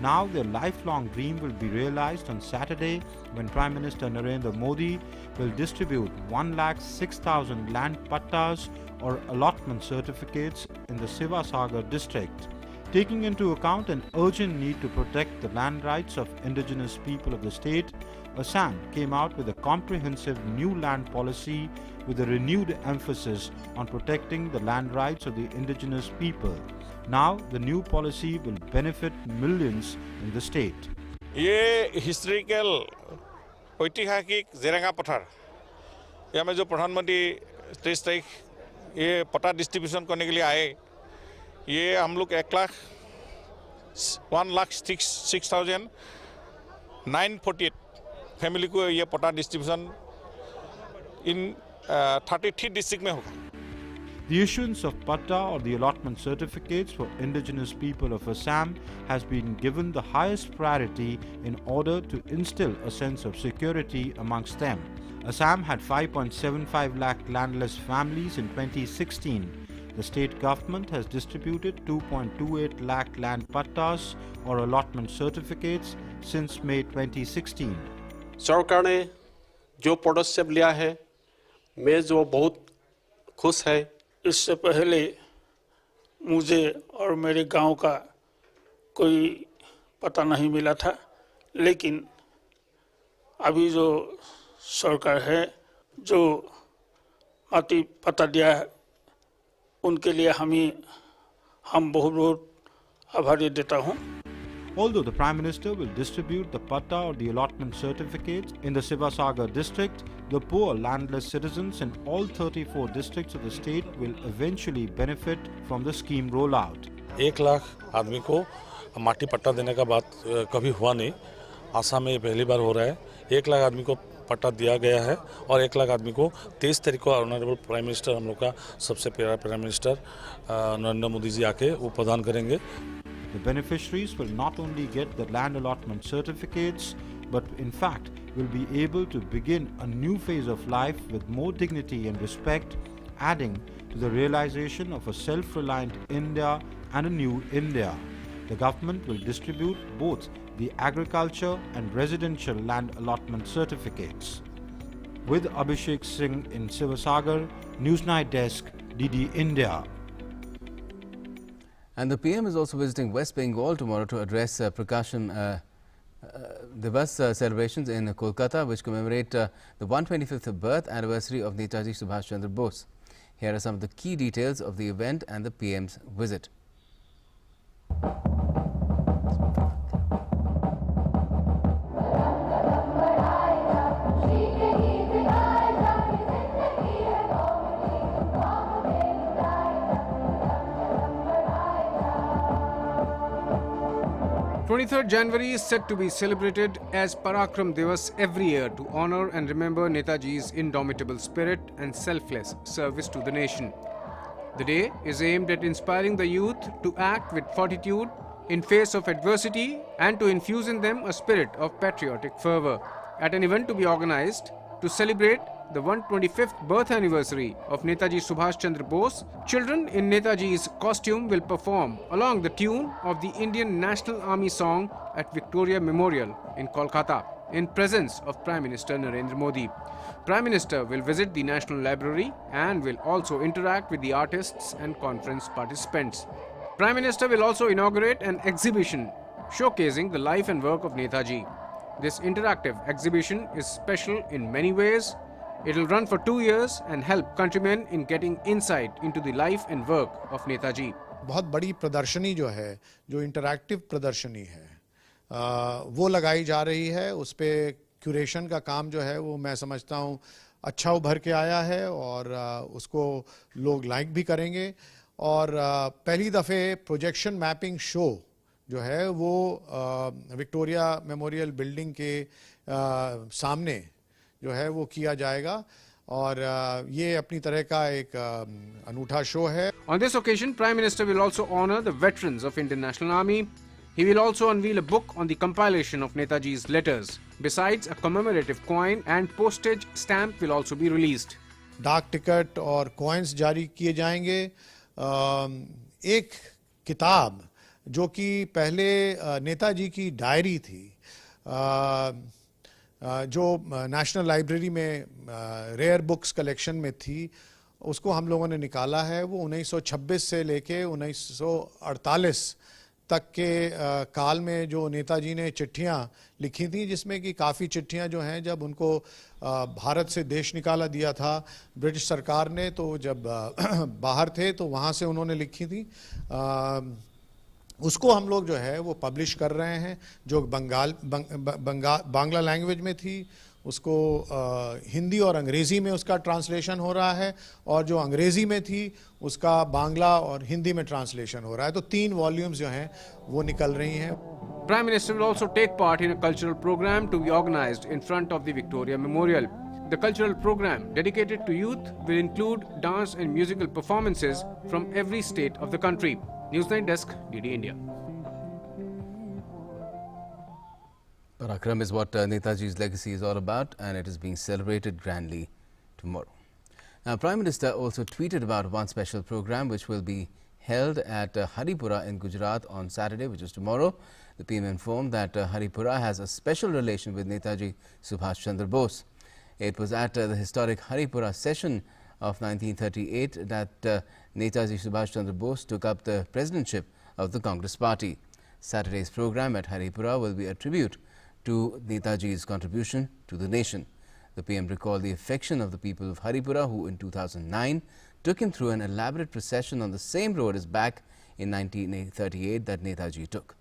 Now their lifelong dream will be realized on Saturday when Prime Minister Narendra Modi will distribute 1,06,000 land pattas or allotment certificates in the Sivsagar district. Taking into account an urgent need to protect the land rights of indigenous people of the state, Assam came out with a comprehensive new land policy with a renewed emphasis on protecting the land rights of the indigenous people. Now, the new policy will benefit millions in the state. ये historical ऐतिहासिक जेरेंगा पठार यहाँ में जो प्रधानमंत्री 23 तारीख ये पट्टा डिस्ट्रीब्यूशन करने के लिए आए, ये हम लोग 1,06,948 फैमिली को ये पट्टा डिस्ट्रीब्यूशन इन 33 डिस्ट्रिक्ट में होगा. The issuance of patta or the allotment certificates for indigenous people of Assam has been given the highest priority in order to instill a sense of security amongst them. Assam had 5.75 lakh landless families in 2016. The state government has distributed 2.28 lakh land pattas or allotment certificates since May 2016. सरकार ने जो पदक्षेप लिया है, मैं जो बहुत खुश है. इससे पहले मुझे और मेरे गांव का कोई पता नहीं मिला था, लेकिन अभी जो सरकार है जो माटी पता दिया है उनके लिए हम बहुत बहुत आभारी देता हूँ। Although the Prime Minister will distribute the patta or the allotment certificates in the Sivasagar district, the poor landless citizens in all 34 districts of the state will eventually benefit from the scheme rollout. 1 lakh आदमी को माटी पट्टा देने का बात कभी हुआ नहीं। आसाम में ये पहली बार हो रहा है। 1 लाख आदमी को पट्टा दिया गया है और 1 लाख आदमी को 23 तारीख को ऑनरेबल प्राइम मिनिस्टर, हम लोग का सबसे प्यारा प्राइम मिनिस्टर नरेंद्र मोदी जी आके वो प्रदान करेंगे। The beneficiaries will not only get the land allotment certificates, but in fact will be able to begin a new phase of life with more dignity and respect, adding to the realization of a self-reliant India and a new India. The government will distribute both the agriculture and residential land allotment certificates. With Abhishek Singh in Sivasagar, Newsnight Desk, DD India. And the PM is also visiting West Bengal tomorrow to address Prakasham Divas celebrations in Kolkata, which commemorate the 125th birth anniversary of Netaji Subhash Chandra Bose. Here are some of the key details of the event and the PM's visit. 23rd January is said to be celebrated as Parakram Divas every year to honor and remember Netaji's indomitable spirit and selfless service to the nation. The day is aimed at inspiring the youth to act with fortitude in face of adversity and to infuse in them a spirit of patriotic fervor. At an event to be organized to celebrate the 125th birth anniversary of Netaji Subhash Chandra Bose, children in Netaji's costume will perform along the tune of the Indian National Army song at Victoria Memorial in Kolkata in presence of Prime Minister Narendra Modi. Prime Minister will visit the National Library and will also interact with the artists and conference participants. Prime Minister will also inaugurate an exhibition showcasing the life and work of Netaji. This interactive exhibition is special in many ways. It will run for 2 years and help countrymen in getting insight into the life and work of Netaji. बहुत बड़ी प्रदर्शनी जो है, जो interactive प्रदर्शनी है, वो लगाई जा रही है। उस पे क्यूरेशन का काम जो है वो मैं समझता हूँ अच्छा उभर के आया है और उसको लोग लाइक भी करेंगे। और पहली दफ़े प्रोजेक्शन मैपिंग शो जो है वो विक्टोरिया मेमोरियल बिल्डिंग के सामने जो है वो किया जाएगा और ये अपनी तरह का एक अनूठा शो है। On this occasion, Prime Minister will also honor the veterans of Indian National Army. He will also unveil a book on the compilation of Netaji's letters. Besides, a commemorative coin and postage stamp will also be released. डाक ticket और coins जारी किए जाएंगे। एक किताब जो कि पहले नेताजी की डायरी थी, जो नेशनल लाइब्रेरी में रेयर बुक्स कलेक्शन में थी, उसको हम लोगों ने निकाला है। वो 1926 से लेके 1948 तक के काल में जो नेताजी ने चिट्ठियां लिखी थी, जिसमें कि काफ़ी चिट्ठियां जो हैं जब उनको भारत से देश निकाला दिया था ब्रिटिश सरकार ने, तो जब बाहर थे तो वहाँ से उन्होंने लिखी थी। उसको हम लोग जो है वो पब्लिश कर रहे हैं। जो बांग्ला लैंग्वेज में थी उसको हिंदी और अंग्रेज़ी में उसका ट्रांसलेशन हो रहा है, और जो अंग्रेज़ी में थी उसका बांग्ला और हिंदी में ट्रांसलेशन हो रहा है। तो 3 वॉल्यूम्स जो हैं वो निकल रही हैं। Prime Minister will also take part in a cultural program to be organized in front of the Victoria Memorial. The cultural program dedicated to youth will include dance and musical performances from every state of the country. Newsnight Desk, DD India. Parakram is what Netaji's legacy is all about, and it is being celebrated grandly tomorrow. Now, Prime Minister also tweeted about one special program which will be held at Haripura in Gujarat on Saturday, which is tomorrow. The PM informed that Haripura has a special relation with Netaji Subhash Chandra Bose. It was at the historic Haripura session of 1938 that Netaji Subhash Chandra Bose took up the presidentship of the Congress Party. Saturday's program at Haripura will be a tribute to Netaji's contribution to the nation. The PM recalled the affection of the people of Haripura, who in 2009 took him through an elaborate procession on the same road as back in 1938 that Netaji took.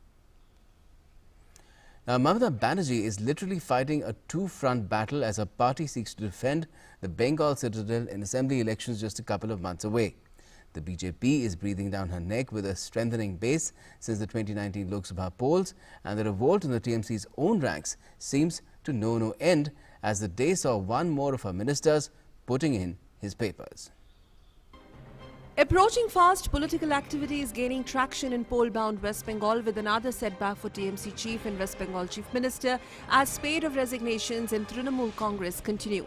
Now, Mamata Banerjee is literally fighting a two-front battle as her party seeks to defend the Bengal citadel in assembly elections just a couple of months away. The BJP is breathing down her neck with a strengthening base since the 2019 Lok Sabha polls, and the revolt in the TMC's own ranks seems to know no end as the day saw one more of her ministers putting in his papers. Approaching fast, political activity is gaining traction in poll-bound West Bengal with another setback for TMC chief and West Bengal chief minister as spate of resignations in Trinamool Congress continue.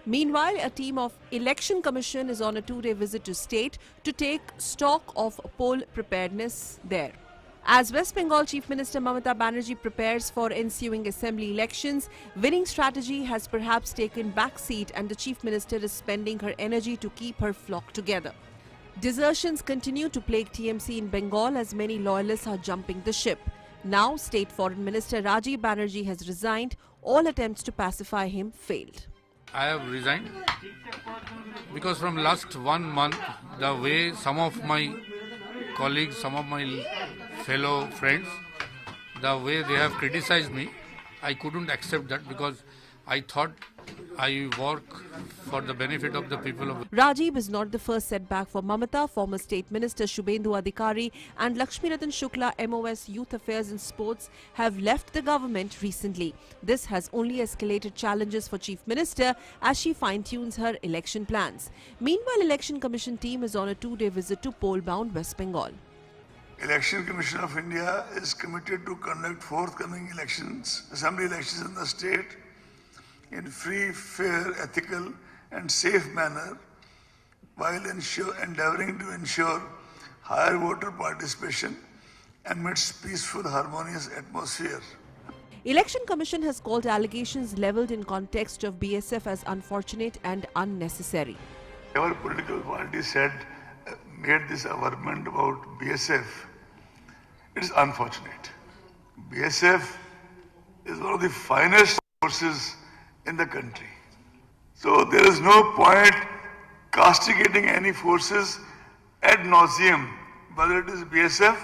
Meanwhile, a team of Election Commission is on a two-day visit to state to take stock of poll preparedness there. As West Bengal Chief Minister Mamata Banerjee prepares for ensuing assembly elections, winning strategy has perhaps taken backseat and the Chief Minister is spending her energy to keep her flock together. Desertions continue to plague TMC in Bengal as many loyalists are jumping the ship. Now, State Foreign Minister Rajiv Banerjee has resigned. All attempts to pacify him failed. I have resigned because from last 1 month, the way some of my colleagues, some of my fellow friends, the way they have criticized me, I couldn't accept that because I thought I work for the benefit of the people of... Rajiv is not the first setback for Mamata. Former State Minister Shubhendu Adhikari and Lakshmiratan Shukla, MOS Youth Affairs and Sports, have left the government recently. This has only escalated challenges for Chief Minister as she fine-tunes her election plans. Meanwhile, Election Commission team is on a two-day visit to poll-bound West Bengal. Election Commission of India is committed to conduct forthcoming elections, assembly elections in the state, in free, fair, ethical and safe manner while endeavouring to ensure higher voter participation amidst peaceful, harmonious atmosphere. Election Commission has called allegations levelled in context of BSF as unfortunate and unnecessary. Our political party made this averment about BSF. It is unfortunate. BSF is one of the finest forces in the country. So there is no point castigating any forces ad nauseum, whether it is BSF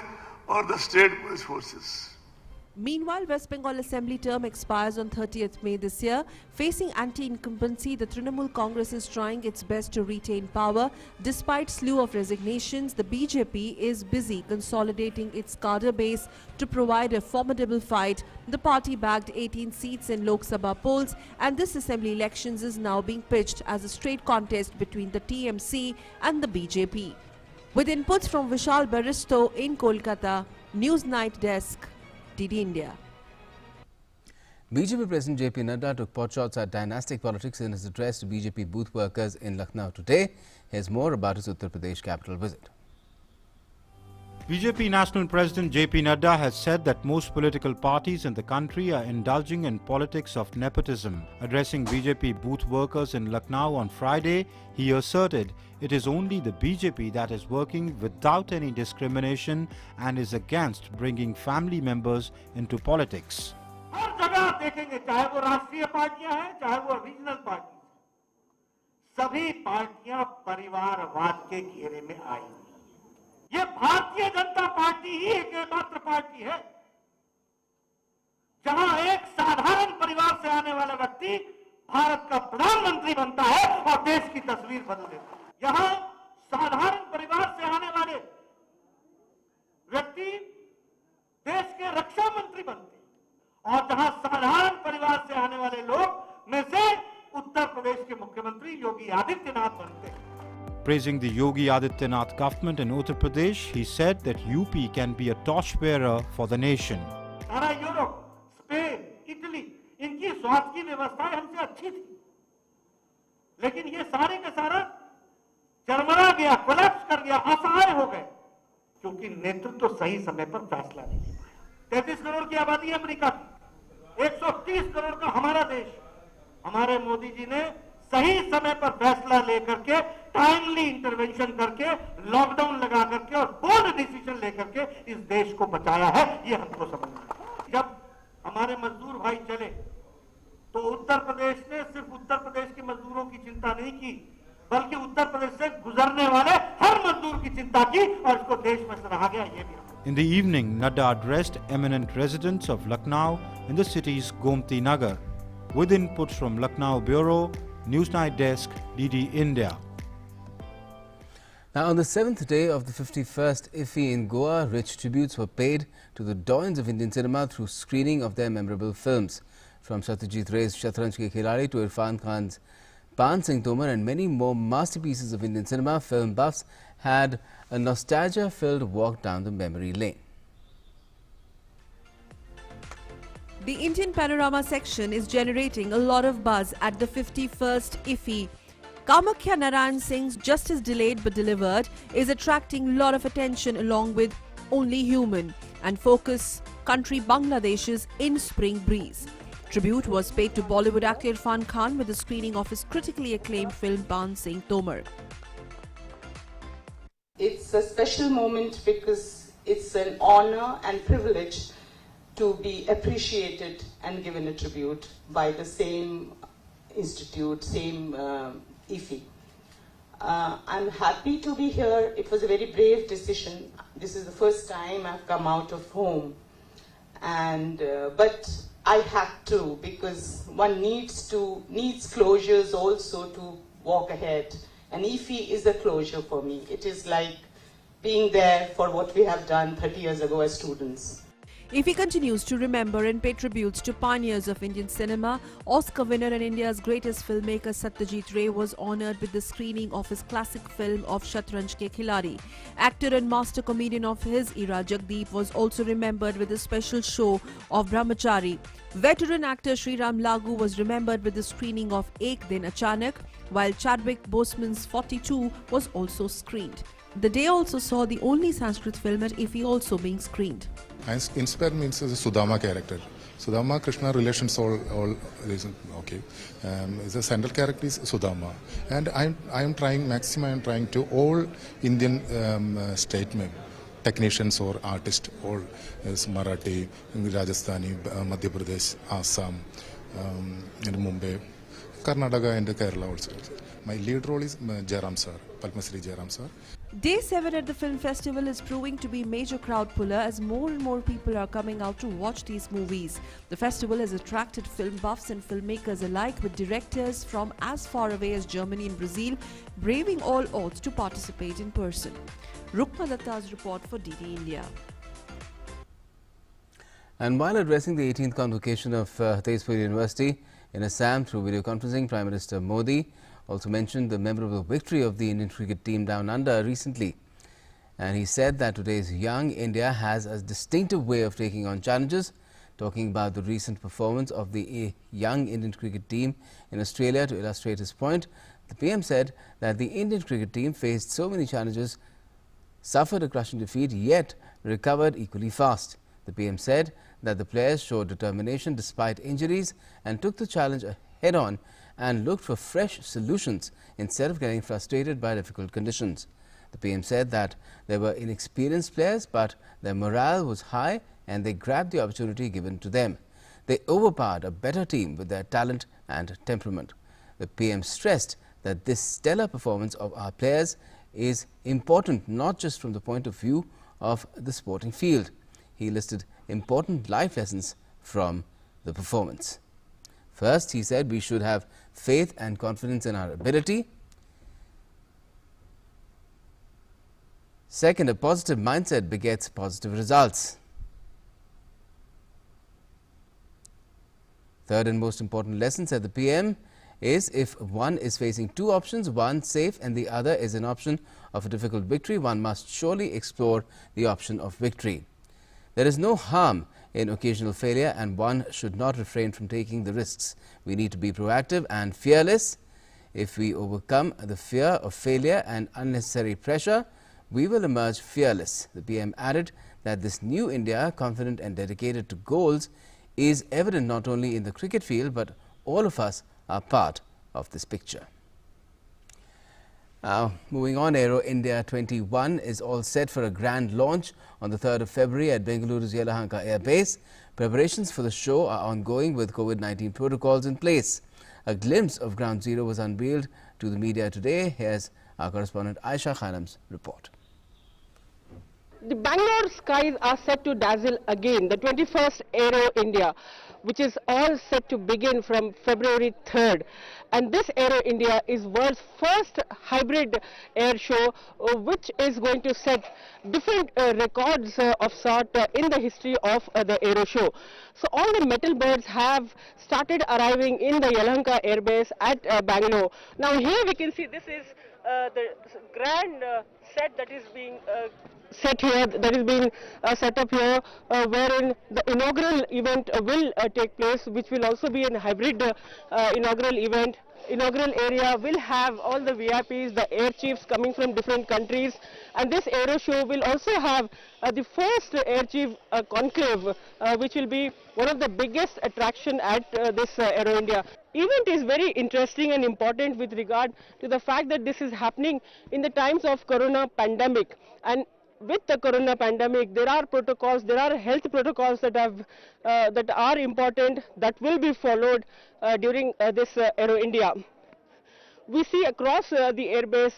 or the state police forces. Meanwhile, West Bengal Assembly term expires on 30th May this year. Facing anti-incumbency, the Trinamool Congress is trying its best to retain power. Despite slew of resignations, the BJP is busy consolidating its cadre base to provide a formidable fight. The party bagged 18 seats in Lok Sabha polls, and this assembly elections is now being pitched as a straight contest between the TMC and the BJP. With inputs from Vishal Baristo in Kolkata, News Night Desk, DD India. BJP President JP Nadda took potshots at dynastic politics in his address to BJP booth workers in Lucknow today. Here's more about his Uttar Pradesh capital visit. BJP National President JP Nadda has said that most political parties in the country are indulging in politics of nepotism. Addressing BJP booth workers in Lucknow on Friday, he asserted it is only the BJP that is working without any discrimination and is against bringing family members into politics. हर जगह देखेंगे, चाहे वो राष्ट्रीय पार्टियां हैं, चाहे वो regional party, सभी पार्टियां परिवारवाद के घेरे में आई। ये भारतीय जनता पार्टी ही एकमात्र पार्टी है जहां एक साधारण परिवार से आने वाला व्यक्ति भारत का प्रधानमंत्री बनता है और देश की तस्वीर बदल देता है। यहां साधारण परिवार से आने वाले व्यक्ति देश के रक्षा मंत्री बनते हैं और जहां साधारण परिवार से आने वाले लोग में से उत्तर प्रदेश के मुख्यमंत्री योगी आदित्यनाथ बनते हैं। Praising the Yogi Adityanath government in Uttar Pradesh, he said that UP can be a torchbearer for the nation. सारा यूरोप, स्पेन, इटली, इनकी स्वास्थ्य की व्यवस्थाएं हमसे अच्छी थी, लेकिन ये सारे का सारा चरमरा गया, कोलैप्स कर गया, असहाय हो गए, क्योंकि नेतृत्व सही समय पर फैसला नहीं ले पाया। 33 करोड़ की आबादी है अमेरिका की, 130 करोड़ का हमारा देश, हमारे मोदी जी ने सही समय पर फैसला लेकर के टाइमली इंटरवेंशन करके लॉकडाउन लगा करके और बोल्ड डिसीजन लेकर के इस देश को बचाया है, ये हमको समझना है। जब हमारे मजदूर भाई चले तो उत्तर प्रदेश ने सिर्फ उत्तर प्रदेश के मजदूरों की चिंता नहीं की, बल्कि उत्तर प्रदेश से गुजरने वाले हर मजदूर की चिंता की और इसको देश में सराहा गया। ये भी In the evening, Nadda addressed eminent residents of Lucknow in the city's Gomti Nagar. With inputs from Lucknow Bureau, Newsnight Desk, DD India. Now, on the 7th day of the 51st IFFI in Goa, rich tributes were paid to the dons of Indian cinema through screening of their memorable films. From Satyajit Ray's Shatranj Ke Khiladi to Irfan Khan's Pan Singh Tomar and many more masterpieces of Indian cinema, film buffs had a nostalgia-filled walk down the memory lane. The Indian Panorama section is generating a lot of buzz at the 51st IFFI. Kamakhya Narayan Singh's Justice Delayed But Delivered is attracting a lot of attention along with Only Human and Focus Country Bangladesh's In Spring Breeze. Tribute was paid to Bollywood actor Irfan Khan with the screening of his critically acclaimed film Pan Singh Tomar. It's a special moment because it's an honor and privilege to be appreciated and given a tribute by the same institute, same IFFI. I'm happy to be here. It was a very brave decision. This is the first time I've come out of home, and but I had to, because one needs closures also to walk ahead. And IFFI is a closure for me. It is like being there for what we have done 30 years ago as students. IFFI continues to remember and pay tributes to pioneers of Indian cinema. Oscar winner and India's greatest filmmaker Satyajit Ray was honoured with the screening of his classic film of Shatranj Ke Khiladi. Actor and master comedian of his era Jagdeep was also remembered with a special show of Brahmachari. Veteran actor Sriram Lagu was remembered with the screening of Ek Din Achanak, while Chadwick Boseman's 42 was also screened. The day also saw the only Sanskrit film at IFFI also being screened. Inspired means the Sudama character. Sudama Krishna relations all is okay. The central character is Sudama, and I am trying maximum. I am trying to all Indian statement technicians or artists, all as Marathi, Rajasthani, Madhya Pradesh, Assam, and Mumbai, Karnataka and Kerala also. My lead role is Jairam sir, Padma Shri Jairam sir. Day 7 at the film festival is proving to be a major crowd puller as more and more people are coming out to watch these movies. The festival has attracted film buffs and filmmakers alike, with directors from as far away as Germany and Brazil braving all odds to participate in person. Rukma Datta's report for DD India. And while addressing the 18th convocation of Tezpur University in Assam through video conferencing, Prime Minister Modi also mentioned the memorable victory of the Indian cricket team down under recently. And he said that today's young India has a distinctive way of taking on challenges. Talking about the recent performance of the young Indian cricket team in Australia to illustrate his point, the PM said that the Indian cricket team faced so many challenges, suffered a crushing defeat, yet recovered equally fast. The PM said that the players showed determination despite injuries and took the challenge head-on and looked for fresh solutions instead of getting frustrated by difficult conditions. The PM said that there were inexperienced players, but their morale was high and they grabbed the opportunity given to them. They overpowered a better team with their talent and temperament. The PM stressed that this stellar performance of our players is important not just from the point of view of the sporting field. He listed important life lessons from the performance. First, he said we should have faith and confidence in our ability. Second, a positive mindset begets positive results. Third and most important lesson, said the PM, is if one is facing two options, one safe and the other is an option of a difficult victory, one must surely explore the option of victory. There is no harm in occasional failure and one should not refrain from taking the risks. We need to be proactive and fearless. If we overcome the fear of failure and unnecessary pressure, we will emerge fearless. The PM added that this new India, confident and dedicated to goals, is evident not only in the cricket field but all of us are part of this picture. Moving on, Aero India 21 is all set for a grand launch on the 3rd of February at Bengaluru's Yelahanka Air Base. Preparations for the show are ongoing with COVID-19 protocols in place. A glimpse of Ground Zero was unveiled to the media today. Here's our correspondent Aisha Khanam's report. The Bangalore skies are set to dazzle again. The 21st Aero India, which is all set to begin from February 3rd. And this Aero India is world's first hybrid air show, which is going to set different records of sort in the history of the Aero show. So all the metal birds have started arriving in the Yelahanka Air Base at Bangalore. Now here we can see this is the grand set that is being set up here, wherein the inaugural event will take place, which will also be a hybrid inaugural event. Inaugural area will have all the VIPs, the air chiefs coming from different countries, and this aero show will also have the first air chief conclave, which will be one of the biggest attraction at this Aero India. Event is very interesting and important with regard to the fact that this is happening in the times of Corona pandemic, and with the Corona pandemic, there are protocols, there are health protocols that are important, that will be followed during this Aero India. We see across the airbase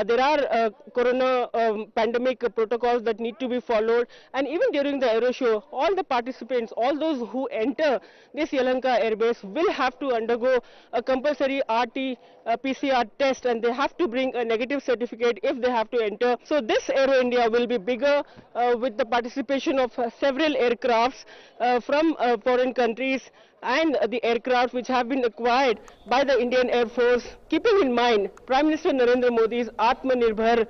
there are Corona pandemic protocols that need to be followed, and even during the aero show, all the participants, all those who enter this Yelahanka airbase will have to undergo a compulsory RT-PCR test, and they have to bring a negative certificate if they have to enter. So this Aero India will be bigger with the participation of several aircrafts from foreign countries, and the aircraft which have been acquired by the Indian Air Force. Keeping in mind Prime Minister Narendra Modi's Atmanirbhar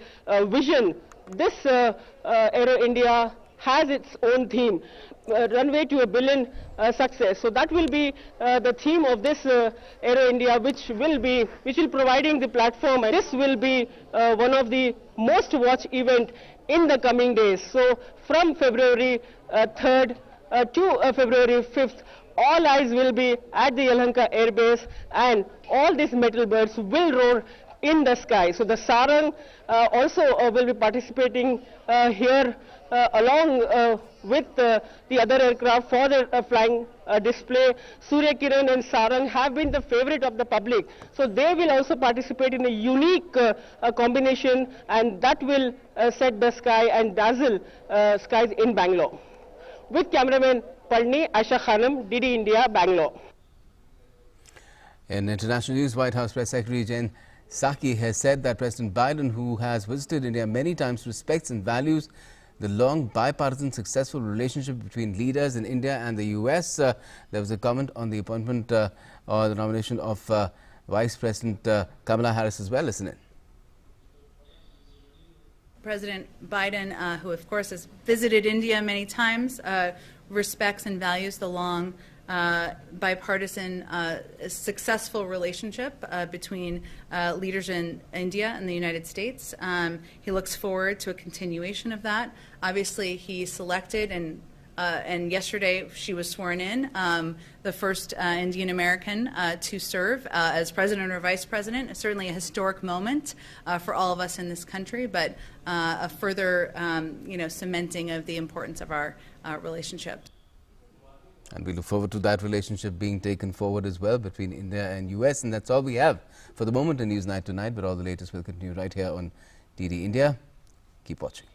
vision, this Aero India has its own theme, runway to $1 billion success. So that will be the theme of this Aero India, which will providing the platform, and this will be one of the most watched event in the coming days. So from February 3rd to February 5th, all eyes will be at the Yelahanka Air Base, and all these metal birds will roar in the sky. So the Sarang also will be participating here along with the other aircraft for the flying display. Surya Kiran and Sarang have been the favorite of the public, so they will also participate in a unique combination, and that will set the sky and dazzle skies in Bangalore. With cameraman Palni, Aisha Khanam, DD India, Bangalore. In international news, White House Press Secretary Jen Psaki has said that President Biden, who has visited India many times, respects and values the long bipartisan successful relationship between leaders in India and the US. There was a comment on the appointment or the nomination of Vice President Kamala Harris as well. Listen in. President Biden, who of course has visited India many times, respects and values the long bipartisan successful relationship between leaders in India and the United States. He looks forward to a continuation of that. Obviously, he selected and yesterday she was sworn in, the first Indian American to serve as president or vice president. It's certainly a historic moment for all of us in this country, but a further cementing of the importance of our relationship. And we look forward to that relationship being taken forward as well between India and US. And that's all we have for the moment in News Night tonight, but all the latest will continue right here on DD India. Keep watching.